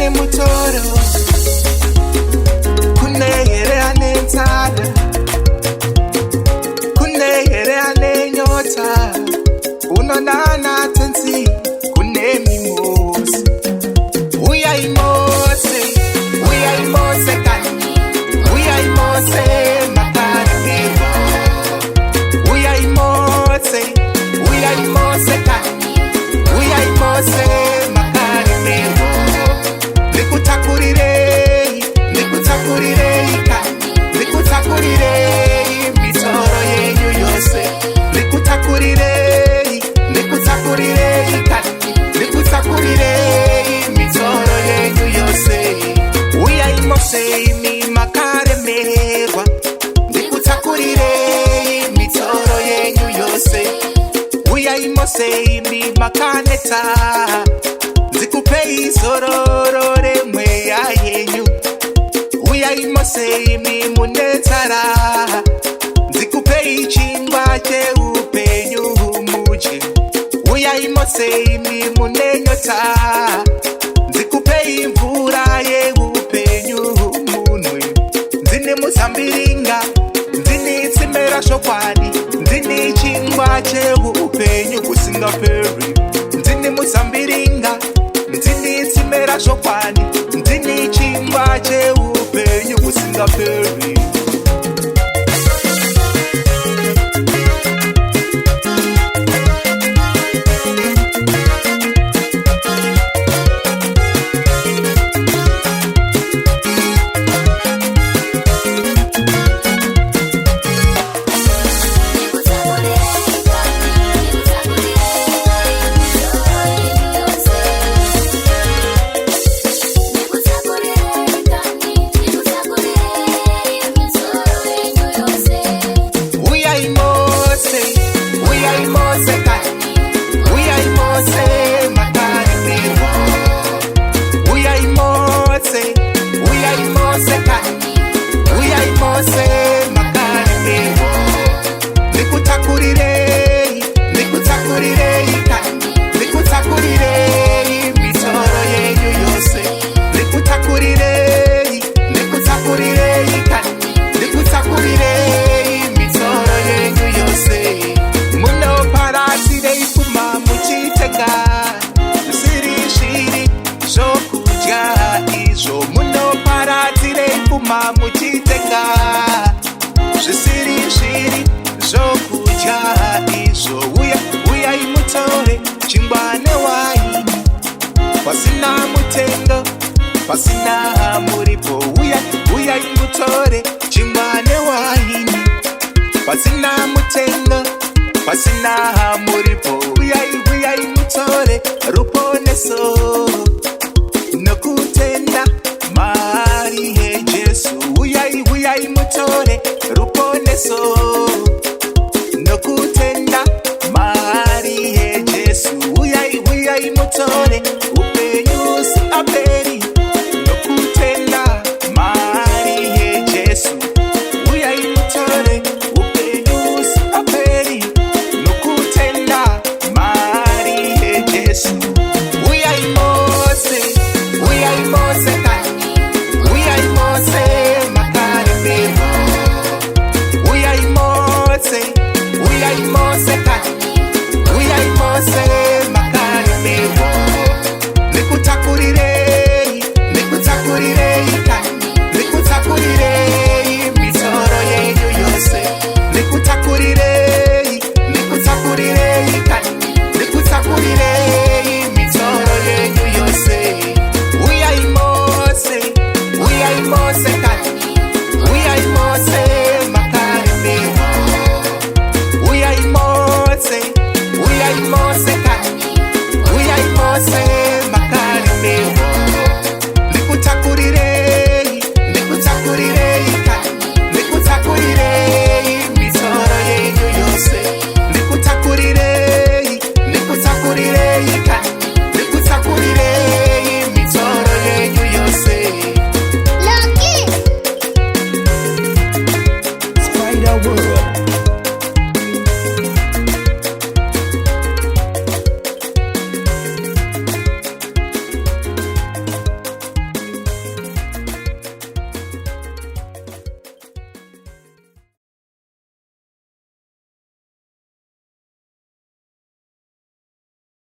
Ndine mutoro kune here ane nzara, kune here ane nyota, unonana tenzi kune mimosi. Uyai mose kani, uyai mose makarimiwa. Uyai mose kani, uyai mose makarimiwa. Nikutakurirei kani, nikutakurirei mitoro yenyu yose. Nikutakurirei kani, nikutakurirei mitoro yenyu yose. Uyai mose mi makaremerwa, nikutakurirei mitoro yenyu yose. Uyai mose mi makaneta, nzikupei sororore mweya yenyu. Uyai mose mi munetsara, nzikupei chingwa cheupenyu muje. Uyai mose mi munenyota, nzikupei mvura yeupenyu munwe. Ndine muzambiringa, ndine tsimera shokwani, ndine chingwa cheupenyu kusingaperi. Ndine muzambiringa, ndine tsimera shokwani, ndine chingwa cheupenyu kusingaperi. Muchitenga zvisiri zviri zvokudya izvo. Uyai mutore chingwa newaini, pasina mutengo, pasina muripo. Uyai mutore chingwa newaini, pasina mutengo, pasina muripo. Uyai mutore ruponeso.